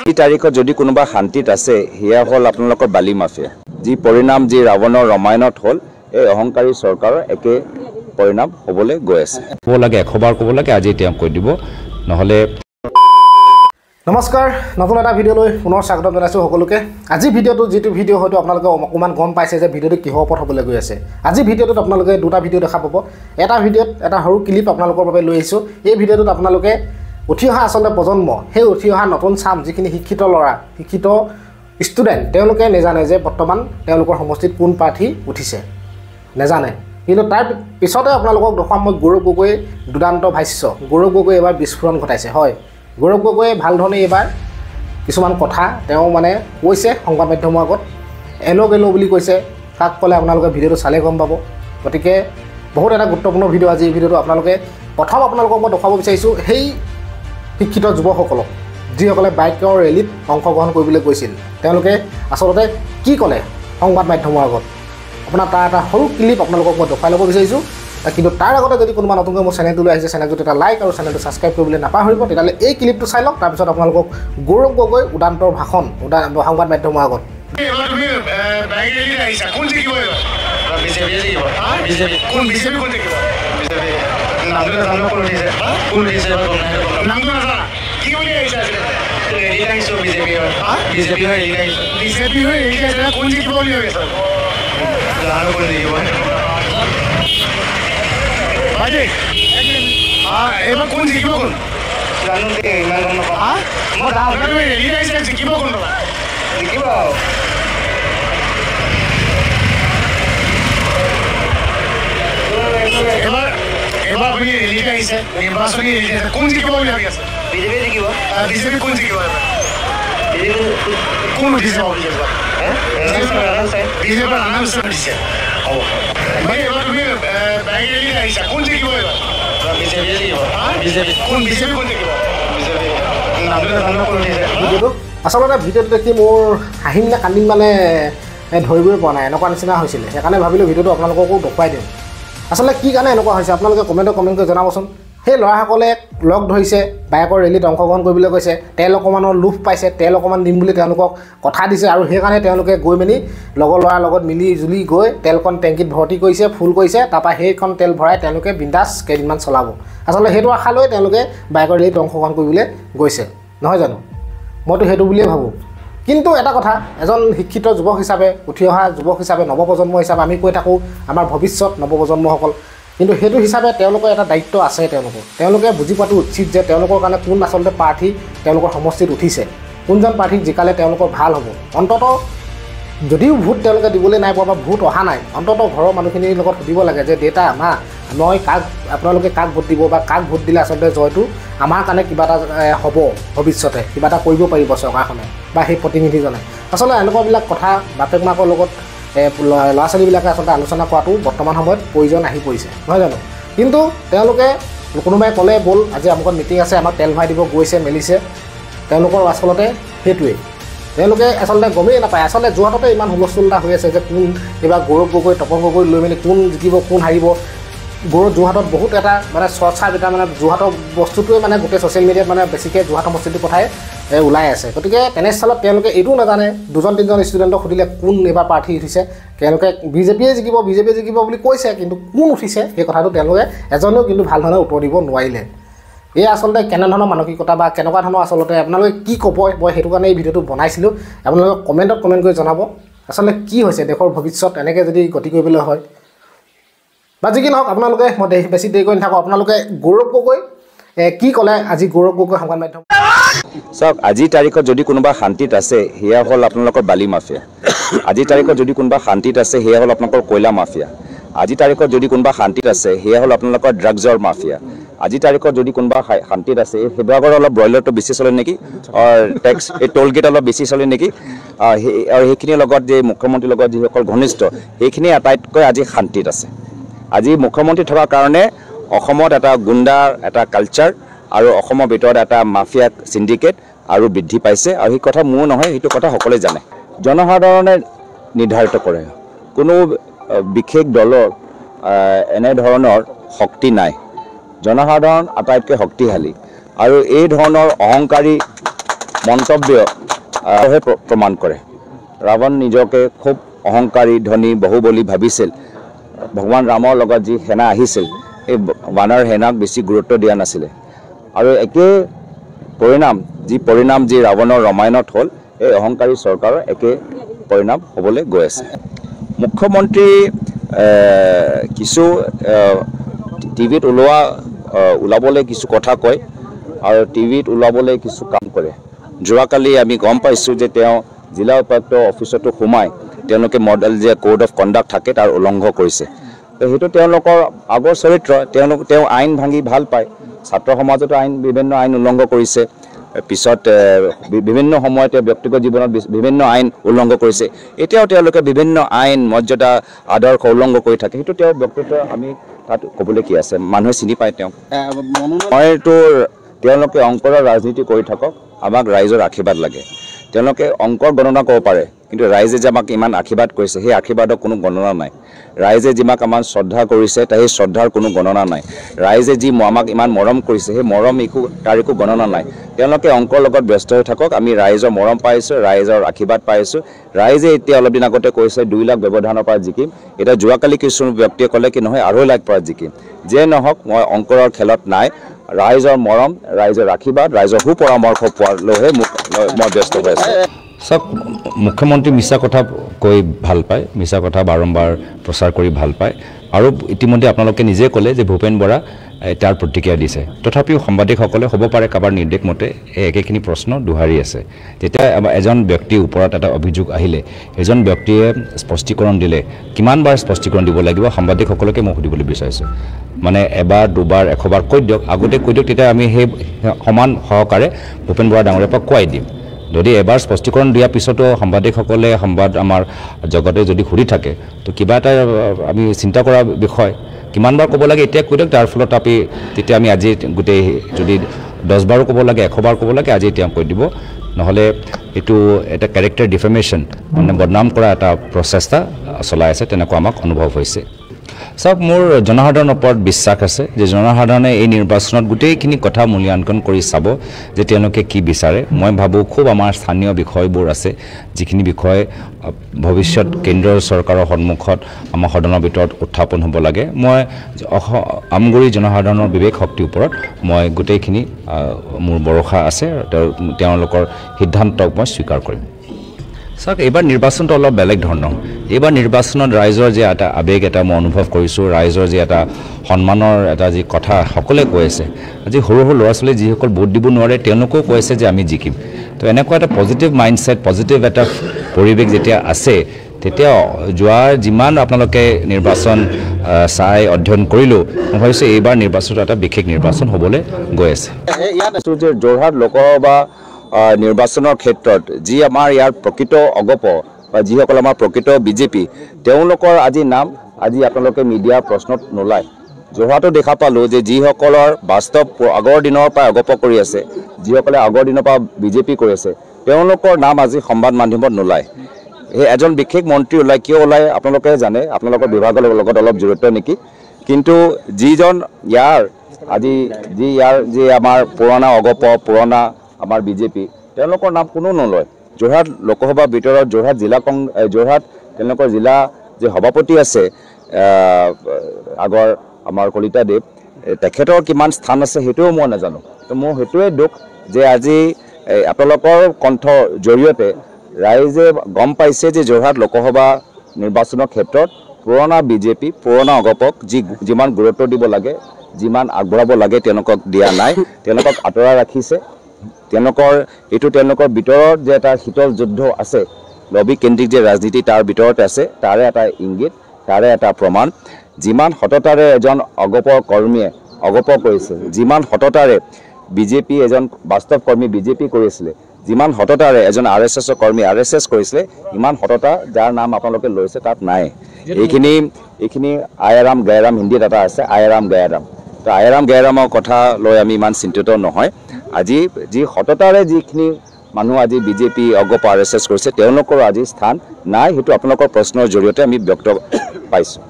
এই তাৰিখত যদি কোনোবা শান্তিত আছে সেয়া হ'ল আপোনালোকৰ বালি মাফিয়া যি পৰিণাম যি ৰাৱণৰ ৰামায়ণত হ'ল এই অহংকাৰী চৰকাৰৰ একে পৰিণাম হ'বলৈ গৈ আছে ক'ব লাগে 100 বাৰ ক'ব লাগে আজি তেওঁ কৈ দিব নহ'লে নমস্কাৰ নতুন এটা ভিডিঅ'লৈ পুনৰ স্বাগতম জনাইছোঁ সকলোকে আজি ভিডিঅ'টো যিটো ভিডিঅ' হয়তো আপোনালোকে অকণমান গম পাইছে যে ভিডিঅ'টো কিহৰ ওপৰত হ'বলৈ গৈ আছে আজি ভিডিঅ'টোত আপোনালোকে দুটা ভিডিঅ' দেখা পাব এটা ভিডিঅ'ত এটা সৰু ক্লিপ আপোনালোকৰ বাবে লৈ আহিছোঁ এই ভিডিঅ'টোত আপোনালোকে উঠি অহা আচলতে প্ৰজন্ম সেই উঠি অহা নতুন চাম যিখিনি শিক্ষিত ল'ৰা শিক্ষিত ষ্টুডেণ্ট তেওঁলোকে নেজানে যে বৰ্তমান তেওঁলোকৰ সমষ্টিত কোন প্ৰাৰ্থী উঠিছে নেজানে কিন্তু তাৰ পিছতে আপোনালোকক দেখুৱাম মই গৌৰৱ গগৈ দুদান্ত ভাষ্য গৌৰৱ গগৈ এবাৰ বিস্ফোৰণ ঘটাইছে হয় গৌৰৱ গগৈয়ে ভাল ধৰণে এইবাৰ কিছুমান কথা তেওঁ মানে কৈছে সংবাদ মাধ্যমৰ আগত এলো বুলি কৈছে কাক ক'লে আপোনালোকে ভিডিঅ'টো চালে গম পাব গতিকে বহুত এটা গুৰুত্বপূৰ্ণ ভিডিঅ' আজি এই ভিডিঅ'টো আপোনালোকে প্ৰথম আপোনালোকক মই দেখাব বিচাৰিছোঁ সেই শিক্ষিত যুৱকসকলক যিসকলে বাইকৰ ৰেলীত অংশগ্ৰহণ কৰিবলৈ গৈছিল তেওঁলোকে আচলতে কি ক'লে সংবাদ মাধ্যমৰ আগত আপোনাৰ তাৰ এটা সৰু ক্লিপ আপোনালোকক মই দেখুৱাই ল'ব বিচাৰিছোঁ কিন্তু তাৰ আগতে যদি কোনোবা নতুনকৈ মোৰ চেনেলটোলৈ আহিছে চেনেলটোত এটা লাইক আৰু চেনেলটো ছাবস্ক্ৰাইব কৰিবলৈ নাপাহৰিব তেতিয়াহ'লে এই ক্লিপটো চাই লওক তাৰপিছত আপোনালোকক গৌৰৱ গগৈ উদান্তৰ ভাষণ সংবাদ মাধ্যমৰ আগত এবাৰ কোন জিকিব কোন জানো দে ইমান গম নাপাওঁ মই ডাঙৰ তুমি ৰেলি আহিছে জিকিব কোন জিকিব এবাৰ আপুনি ৰেলি আহিছে নিৰ্বাচনী ৰেলি আহিছে কোন জিকিব বুলি ভাবি আছে বিজেপি জিকিব বিজেপি কোন জিকিব কোন উঠিছে বিজেপি আনাউন্স দিছে হ'ব ভাই এবাৰ তুমি বাইক ৰেলি আহিছা কোন জিকিব এবাৰ আচলতে ভিডিঅ'টো দেখি মোৰ হাঁহিম নে কান্দিম মানে ধৰিবই পৰা নাই এনেকুৱা নিচিনা হৈছিলে সেইকাৰণে ভাবিলোঁ ভিডিঅ'টো আপোনালোককো দেখুৱাই দিওঁ আচলতে কি কাৰণে এনেকুৱা হৈছে আপোনালোকে কমেণ্ট কৰি জনাবচোন সেই ল'ৰাসকলে লগ ধৰিছে বাইকৰ ৰেলীত অংশগ্ৰহণ কৰিবলৈ গৈছে তেল অকণমানৰ লোভ পাইছে তেল অকণমান দিম বুলি তেওঁলোকক কথা দিছে আৰু সেইকাৰণে তেওঁলোকে গৈ মেলি লগৰ ল'ৰাৰ লগত মিলি জুলি গৈ তেলখন টেংকিত ভৰ্তি কৰিছে ফুল কৰিছে তাৰপৰা সেইখন তেল ভৰাই তেওঁলোকে বিন্দাছ কেইদিনমান চলাব আচলতে সেইটো আশা লৈ তেওঁলোকে বাইকৰ ৰেলীত অংশগ্ৰহণ কৰিবলৈ গৈছে নহয় জানো মইতো সেইটো বুলিয়ে ভাবোঁ কিন্তু এটা কথা এজন শিক্ষিত যুৱক হিচাপে উঠি অহা যুৱক হিচাপে নৱপ্ৰজন্ম হিচাপে আমি কৈ থাকোঁ আমাৰ ভৱিষ্যত নৱপ্ৰজন্মসকল কিন্তু সেইটো হিচাপে তেওঁলোকৰ এটা দায়িত্ব আছে তেওঁলোকে বুজি পোৱাটো উচিত যে তেওঁলোকৰ কাৰণে কোন আচলতে প্ৰাৰ্থী তেওঁলোকৰ সমষ্টিত উঠিছে কোনজন প্ৰাৰ্থীক জিকালে তেওঁলোকৰ ভাল হ'ব অন্ততঃ যদিও ভোট তেওঁলোকে দিবলৈ নাই পোৱা বা ভোট অহা নাই অন্ততঃ ঘৰৰ মানুহখিনিৰ লগত সুধিব লাগে যে দেউতা মা মই আপোনালোকে কাক ভোট দিব বা কাক ভোট দিলে আচলতে জয়টো আমাৰ কাৰণে কিবা এটা হ'ব ভৱিষ্যতে কিবা এটা কৰিব পাৰিব চৰকাৰখনে বা সেই প্ৰতিনিধিজনে আচলতে এনেকুৱাবিলাক কথা বাপেক মাকৰ লগত ল'ৰা ছোৱালীবিলাকে আচলতে আলোচনা কৰাটো বৰ্তমান সময়ত প্ৰয়োজন আহি পৰিছে নহয় জানো কিন্তু তেওঁলোকে কোনোবাই ক'লে ব'ল আজি আমুকত মিটিং আছে আমাক তেল ভৰাই দিব গৈছে মেলিছে তেওঁলোকৰ আচলতে সেইটোৱেই তেওঁলোকে আচলতে গমেই নাপায় আচলতে যোৰহাটতে ইমান হুলস্থুল এটা হৈ আছে যে কোন এইবাৰ গৌৰৱ গগৈ তপন গগৈ লৈ মেলি কোন জিকিব কোন হাৰিব যোৰহাটত বহুত এটা মানে চৰ্চা এটা মানে যোৰহাটৰ বস্তুটোৱে মানে গোটেই ছ'চিয়েল মিডিয়াত মানে বেছিকৈ যোৰহাট সমষ্টিটোৰ কথাই ওলাই আছে গতিকে তেনেস্থলত তেওঁলোকে এইটোও নাজানে দুজন তিনিজন ষ্টুডেণ্টক সুধিলে কোন এইবাৰ প্ৰাৰ্থী উঠিছে তেওঁলোকে বিজেপিয়ে জিকিব বুলি কৈছে কিন্তু কোন উঠিছে সেই কথাটো তেওঁলোকে এজনেও কিন্তু ভাল ধৰণে উত্তৰ দিব নোৱাৰিলে এই আচলতে কেনেধৰণৰ মানসিকতা বা কেনেকুৱা ধৰণৰ আচলতে আপোনালোকে কি ক'ব মই সেইটো কাৰণে এই ভিডিঅ'টো বনাইছিলোঁ আপোনালোকে কমেণ্ট কৰি জনাব আচলতে কি হৈছে দেশৰ ভৱিষ্যত এনেকৈ যদি গতি কৰিবলৈ হয় বা যি কি নহওক আপোনালোকে মই বেছি দেৰি কৰি নাথাকোঁ আপোনালোকে গৌৰৱ গগৈ কি ক'লে আজি গৌৰৱ গগৈ সংবাদ মাধ্যম চাওক আজিৰ তাৰিখত যদি কোনোবা শান্তিত আছে সেয়া হ'ল আপোনালোকৰ বালি মাফিয়া আজিৰ তাৰিখত যদি কোনোবা শান্তিত আছে সেয়া হ'ল আপোনালোকৰ কয়লা মাফিয়া আজিৰ তাৰিখত যদি কোনোবা শান্তিত আছে সেয়া হ'ল আপোনালোকৰ ড্ৰাগছৰ মাফিয়া আজিৰ তাৰিখত যদি কোনোবা শান্তিত আছে সেইভাগৰ অলপ ব্ৰইলাৰটো বেছি চলে নেকি টেক্স এই টোল গেট অলপ বেছি চলে নেকি আৰু সেইখিনিৰ লগত যে মুখ্যমন্ত্ৰীৰ লগত যিসকল ঘনিষ্ঠ সেইখিনি আটাইতকৈ আজি শান্তিত আছে আজি মুখ্যমন্ত্ৰী থকাৰ কাৰণে অসমত এটা গুণ্ডাৰ এটা কালচাৰ আৰু অসমৰ ভিতৰত এটা মাফিয়া সিন্ডিকেট আৰু বৃদ্ধি পাইছে আৰু এই কথা মোৰ নহয় সেইটো কথা সকলোৱে জানে জনসাধাৰণে নিৰ্ধাৰিত কৰে কোনো বিশেষ দলৰ এনে ধৰণৰ শক্তি নাই জনসাধাৰণ আটাইতকৈ শক্তিশালী আৰু এই ধৰণৰ অহংকাৰী মন্তব্য প্ৰমাণ কৰে। ৰাৱণ নিজকে খুব অহংকাৰী ধনী বহুবলী ভাবিছিল। ভগৱান ৰামৰ লগত যি সেনা আহিছিল এই বানৰ সেনাক বেছি গুৰুত্ব দিয়া নাছিলে আৰু একে পৰিণাম যি ৰাৱণৰ ৰামায়ণত হ'ল এই অহংকাৰী চৰকাৰৰ একে পৰিণাম হ'বলৈ গৈ আছে। মুখ্যমন্ত্ৰী কিছু টিভিত ওলাবলৈ কিছু কথা কয় আৰু টিভিত ওলাবলৈ কিছু কাম কৰে। যোৱাকালি আমি গম পাইছোঁ যে তেওঁ জিলা উপায়ুক্ত অফিচতো সোমাই তেওঁলোকে মডেল যে কোড অফ কণ্ডাক্ট থাকে তাৰ উলংঘন কৰিছে। তো সেইটো তেওঁলোকৰ আগৰ চৰিত্ৰ। তেওঁ আইন ভাঙি ভাল পায়। ছাত্ৰ সমাজতো বিভিন্ন আইন উলংঘন কৰিছে। পিছত বিভিন্ন সময়তে ব্যক্তিগত জীৱনত বিভিন্ন আইন উলংঘন কৰিছে। এতিয়াও তেওঁলোকে বিভিন্ন আইন মৰ্যাদা আদৰ্শ উলংঘন কৰি থাকে। সেইটো তেওঁৰ ব্যক্তিত্ব আমি তাত ক'বলৈ কি আছে, মানুহে চিনি পায় তেওঁক। মইতো তেওঁলোকে অংকৰ ৰাজনীতি কৰি থাকক, আমাক ৰাইজৰ আশীৰ্বাদ লাগে। তেওঁলোকে অংকৰ গণনা কৰিব পাৰে, কিন্তু ৰাইজে যে আমাক ইমান আশীৰ্বাদ কৰিছে সেই আশীৰ্বাদৰ কোনো গণনা নাই। ৰাইজে যিমাক আমাক শ্ৰদ্ধা কৰিছে সেই শ্ৰদ্ধাৰ কোনো গণনা নাই। ৰাইজে যি আমাক ইমান মৰম কৰিছে সেই মৰম তাৰ একো গণনা নাই। তেওঁলোকে অংকৰ লগত ব্যস্ত হৈ থাকক। আমি ৰাইজৰ মৰম পাইছোঁ, ৰাইজৰ আশীৰ্বাদ পাইছোঁ। ৰাইজে এতিয়া অলপ দিন আগতে কৈছে 2 লাখ ব্যৱধানৰ পৰা জিকিম। এতিয়া যোৱাকালি কিছু ব্যক্তিয়ে ক'লে কি নহয় 2.5 লাখ পৰা জিকিম। যে নহওক মই অংকৰৰ খেলত নাই। ৰাইজৰ মৰম, ৰাইজৰ আশীৰ্বাদ, ৰাইজৰ সুপৰামৰ্শ পোৱালৈহে মই ব্যস্ত হৈ আছোঁ। চাওক, মুখ্যমন্ত্ৰী মিছা কথা কৈ ভাল পায়, মিছা কথা বাৰম্বাৰ প্ৰচাৰ কৰি ভাল পায় আৰু ইতিমধ্যে আপোনালোকে নিজে ক'লে যে ভূপেন বৰা তাৰ প্ৰতিক্ৰিয়া দিছে। তথাপিও সাংবাদিকসকলে হ'ব পাৰে কাৰোবাৰ নিৰ্দেশ মতে এই একেখিনি প্ৰশ্ন দোহাৰি আছে। যেতিয়া এজন ব্যক্তিৰ ওপৰত এটা অভিযোগ আহিলে এজন ব্যক্তিয়ে স্পষ্টীকৰণ দিলে, কিমানবাৰ স্পষ্টীকৰণ দিব লাগিব সাংবাদিকসকলকে মই সুধিবলৈ বিচাৰিছোঁ। মানে এবাৰ, দুবাৰ, 100 বাৰ কৈ দিয়ক, আগতে কৈ দিয়ক, তেতিয়া আমি সেই সমান সহকাৰে ভূপেন বৰা ডাঙৰীয়াৰ পৰা কোৱাই দিম। যদি এবাৰ স্পষ্টীকৰণ দিয়াৰ পিছতো সাংবাদিকসকলে সংবাদ আমাৰ জগতে যদি সুধি থাকে তো কিবা এটা আমি চিন্তা কৰা বিষয়। কিমানবাৰ ক'ব লাগে এতিয়া কৈ দিয়ক, তাৰ ফলত তেতিয়া আমি আজি গোটেই যদি 10 বাৰো ক'ব লাগে, 100 বাৰ ক'ব লাগে, আজি এতিয়া কৈ দিব। নহ'লে এইটো এটা কেৰেক্টাৰ ডিফেমেশ্যন, মানে বদনাম কৰা এটা প্ৰচেষ্টা চলাই আছে, তেনেকুৱা আমাক অনুভৱ হৈছে। চাওক, মোৰ জনসাধাৰণৰ ওপৰত বিশ্বাস আছে যে জনসাধাৰণে এই নিৰ্বাচনত গোটেইখিনি কথা মূল্যাংকন কৰি চাব যে তেওঁলোকে কি বিচাৰে। মই ভাবোঁ খুব আমাৰ স্থানীয় বিষয়বোৰ আছে, যিখিনি বিষয় ভৱিষ্যত কেন্দ্ৰীয় চৰকাৰৰ সন্মুখত আমাৰ সদনৰ ভিতৰত উত্থাপন হ'ব লাগে। মই আমগুৰি জনসাধাৰণৰ বিবেক শক্তিৰ ওপৰত মই গোটেইখিনি মোৰ ভৰসা আছে। তেওঁলোকৰ সিদ্ধান্তক মই স্বীকাৰ কৰিম। চাওক, এইবাৰ নিৰ্বাচনটো অলপ বেলেগ ধৰণৰ। এইবাৰ নিৰ্বাচনত ৰাইজৰ যে এটা আৱেগ এটা মই অনুভৱ কৰিছোঁ, ৰাইজৰ যে এটা সন্মানৰ এটা যি কথা সকলোৱে কৈ আছে। আজি সৰু সৰু ল'ৰা ছোৱালী যিসকল ভোট দিব নোৱাৰে তেওঁলোকেও কৈ আছে যে আমি জিকিম। তো এনেকুৱা এটা পজিটিভ মাইণ্ডছেট, পজিটিভ এটা পৰিৱেশ যেতিয়া আছে, তেতিয়া যোৱাৰ যিমান আপোনালোকে নিৰ্বাচন চাই অধ্যয়ন কৰিলোঁ, মই ভাবিছোঁ এইবাৰ নিৰ্বাচনটো এটা বিশেষ নিৰ্বাচন হ'বলৈ গৈ আছে। যে যোৰহাট লোকসভা নিৰ্বাচনৰ ক্ষেত্ৰত যি আমাৰ ইয়াৰ প্ৰকৃত অগপ বা যিসকল আমাৰ প্ৰকৃত বিজেপি, তেওঁলোকৰ আজি নাম আজি আপোনালোকে মিডিয়াৰ প্ৰশ্নত নোলায়। যোৰহাটো দেখা পালোঁ যে যিসকলৰ বাস্তৱ আগৰ দিনৰ পৰা অগপ কৰি আছে, যিসকলে আগৰ দিনৰ পৰা বিজেপি কৰি আছে, তেওঁলোকৰ নাম আজি সংবাদ মাধ্যমত নোলায়। সেই এজন বিশেষ মন্ত্ৰী ওলায়, কিয় ওলায় আপোনালোকে জানে, আপোনালোকৰ বিভাগৰ লগত অলপ জড়িত নেকি। কিন্তু যিজন ইয়াৰ যি আমাৰ পুৰণা অগপ, পুৰণা আমাৰ বিজেপি, তেওঁলোকৰ নাম কোনো নলয়। যোৰহাট লোকসভাৰ ভিতৰত যোৰহাট তেওঁলোকৰ জিলা যে সভাপতি আছে আগৰ আমাৰ কলিতাদেৱ, তেখেতৰ কিমান স্থান আছে সেইটোও মই নাজানো। তো মোৰ সেইটোৱে দুখ যে আজি আপোনালোকৰ কণ্ঠৰ জৰিয়তে ৰাইজে গম পাইছে যে যোৰহাট লোকসভা নিৰ্বাচনৰ ক্ষেত্ৰত পুৰণা বিজেপি, পুৰণা অগপক যিমান গুৰুত্ব দিব লাগে, যিমান আগবঢ়াব লাগে তেওঁলোকক দিয়া নাই, তেওঁলোকক আঁতৰাই ৰাখিছে। তেওঁলোকৰ ভিতৰত যে এটা শীতল যুদ্ধ আছে, লবি কেন্দ্ৰিক যে ৰাজনীতি তাৰ ভিতৰতে আছে, তাৰে এটা ইংগিত, তাৰে এটা প্ৰমাণ। যিমান সততাৰে এজন অগপৰ কৰ্মীয়ে অগপ কৰিছে, যিমান সততাৰে বিজেপি এজন বাস্তৱ কৰ্মী বিজেপি কৰিছিলে, যিমান সততাৰে এজন RSS কৰ্মী RSS কৰিছিলে, ইমান সততা যাৰ নাম আপোনালোকে লৈছে তাত নাই। এইখিনি আয়াৰাম গায়াৰাম হিন্দীত এটা আছে, আয়াৰাম গায়াৰাম। তো আয়াৰাম গায়াৰামৰ কথা লৈ আমি ইমান চিন্তিত নহয়। আজি যি সততাৰে যিখিনি মানুহ আজি বিজেপি অগপ RSS কৰিছে, তেওঁলোকৰ আজি স্থান নাই। সেইটো আপোনালোকৰ প্ৰশ্নৰ জৰিয়তে আমি ব্যক্ত পাইছোঁ।